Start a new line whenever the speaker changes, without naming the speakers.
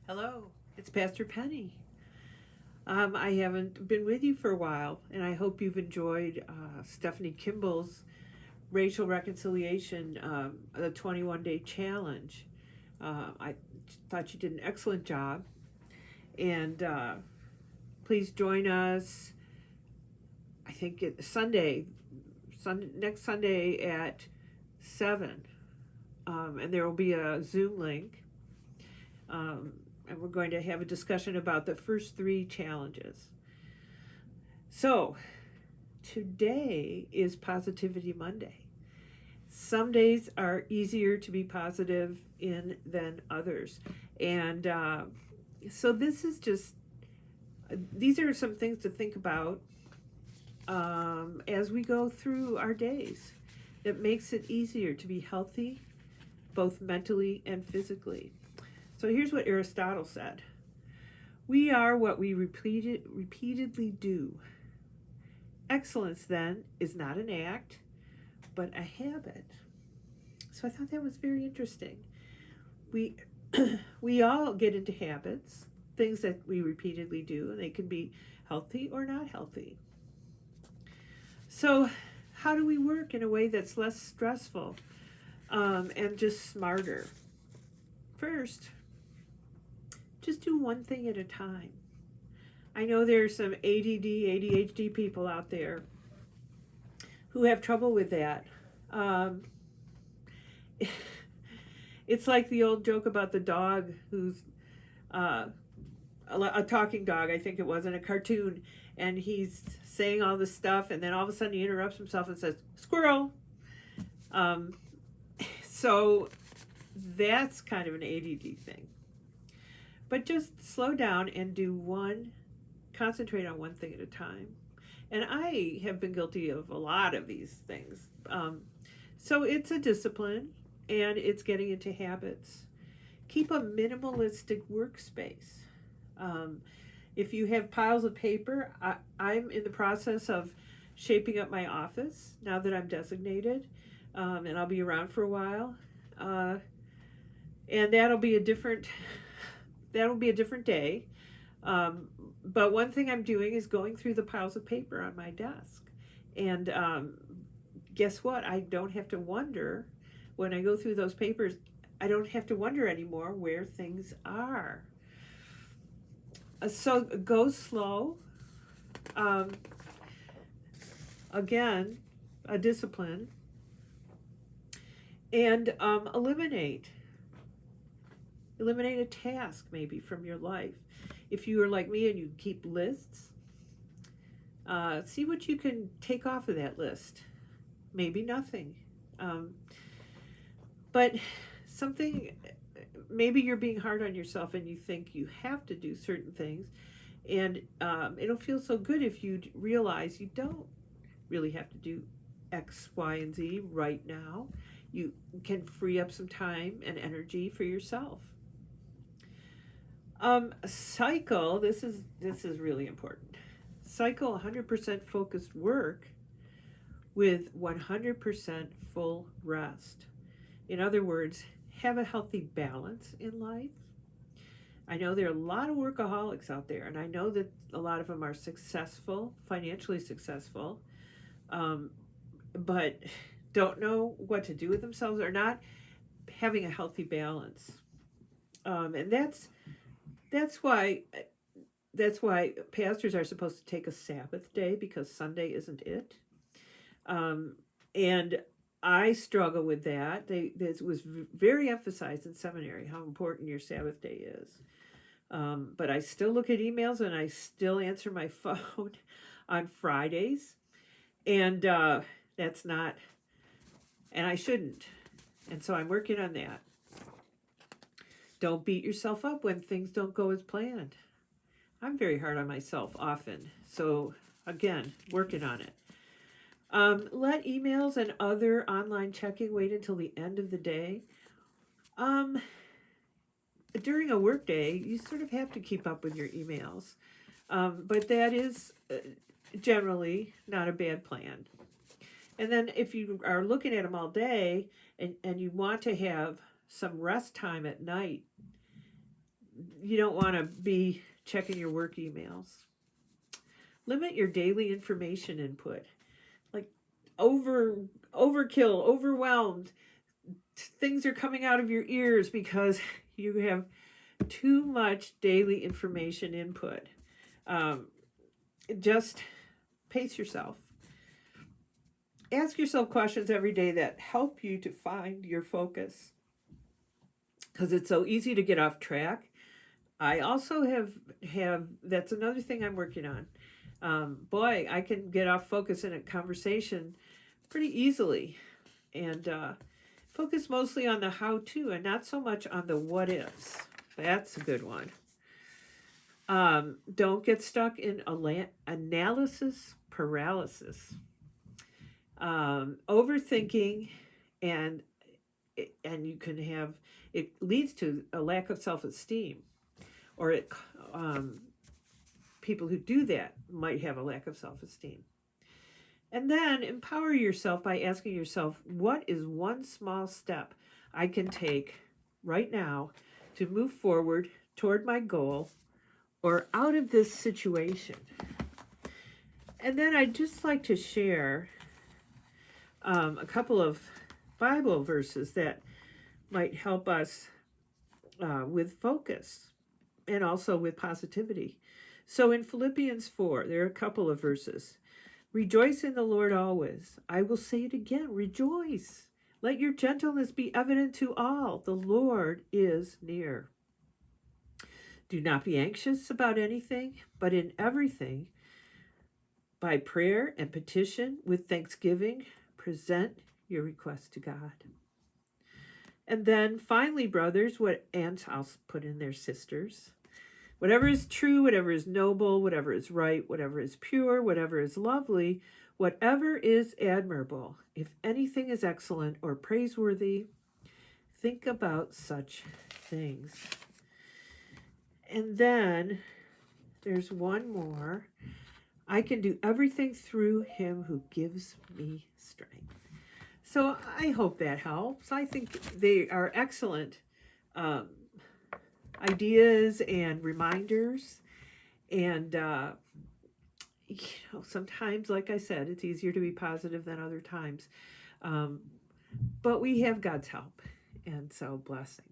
Hello, it's Pastor Penny. I haven't been with you for a while, and I hope you've enjoyed Stephanie Kimball's Racial Reconciliation, the 21 Day Challenge. I thought you did an excellent job, and please join us. I think it's next Sunday at 7, and there will be a Zoom link. And we're going to have a discussion about the first three challenges. So, today is Positivity Monday. Some days are easier to be positive in than others. And so, these are some things to think about as we go through our days. It makes it easier to be healthy, both mentally and physically. So, here's what Aristotle said: we are what we repeatedly do. Excellence, then, is not an act, but a habit. So I thought that was very interesting. We we all get into habits, things that we repeatedly do, and they can be healthy or not healthy. So how do we work in a way that's less stressful and just smarter? First, just do one thing at a time. I know there's some ADD, ADHD people out there who have trouble with that. Um, it's like the old joke about the dog who's uh, a talking dog, I think it was, in a cartoon, and he's saying all this stuff, and then all of a sudden he interrupts himself and says, "Squirrel." Um, so that's kind of an ADD thing. But just slow down and concentrate on one thing at a time. And I have been guilty of a lot of these things. So it's a discipline and it's getting into habits. Keep a minimalistic workspace. Um, if you have piles of paper, I'm in the process of shaping up my office now that I'm designated, and I'll be around for a while. Uh, and that'll be a different day. But one thing I'm doing is going through the piles of paper on my desk, and guess what? I don't have to wonder when I go through those papers. I don't have to wonder anymore where things are. So go slow. Um, again, a discipline, and eliminate a task maybe from your life. If you are like me and you keep lists, see what you can take off of that list. Maybe nothing. Um, but something, maybe you're being hard on yourself and you think you have to do certain things. And it'll feel so good if you realize you don't really have to do X, Y, and Z right now. You can free up some time and energy for yourself. Cycle. This is really important. Cycle 100% focused work with 100% full rest. In other words, have a healthy balance in life. I know there are a lot of workaholics out there, and I know that a lot of them are successful, financially successful, um, but don't know what to do with themselves or not having a healthy balance. And that's why that's why pastors are supposed to take a Sabbath day because Sunday isn't it. Um, and I struggle with that. This was very emphasized in seminary how important your Sabbath day is. But I still look at emails and I still answer my phone on Fridays, and that's not, and I shouldn't. And so I'm working on that. Don't beat yourself up when things don't go as planned. I'm very hard on myself often. So again, working on it. Let emails and other online checking wait until the end of the day. Um, During a workday, you sort of have to keep up with your emails, but that is generally not a bad plan. And then if you are looking at them all day and you want to have some rest time at night, you don't want to be checking your work emails. Limit your daily information input. Like overkill, overwhelmed. Things are coming out of your ears because you have too much daily information input. Um, just pace yourself. Ask yourself questions every day that help you to find your focus because it's so easy to get off track. I also have that's another thing I'm working on. Boy, I can get off focus in a conversation pretty easily, and focus mostly on the how-to and not so much on the what-ifs. That's a good one. Don't get stuck in analysis paralysis. Overthinking and you can have it leads to a lack of self-esteem, or people who do that might have a lack of self-esteem. And then empower yourself by asking yourself, what is one small step I can take right now to move forward toward my goal or out of this situation? And then I'd just like to share a couple of Bible verses that might help us with focus and also with positivity. So in Philippians 4, there are a couple of verses. Rejoice in the Lord always. I will say it again, rejoice. Let your gentleness be evident to all. The Lord is near. Do not be anxious about anything, but in everything, by prayer and petition with thanksgiving, present your request to God. And then finally, brothers, and I'll put in there sisters, whatever is true, whatever is noble, whatever is right, whatever is pure, whatever is lovely, whatever is admirable, if anything is excellent or praiseworthy, think about such things. And then there's one more. I can do everything through him who gives me strength. So I hope that helps. I think they are excellent ideas and reminders. And, sometimes, like I said, it's easier to be positive than other times. But we have God's help. And so blessings.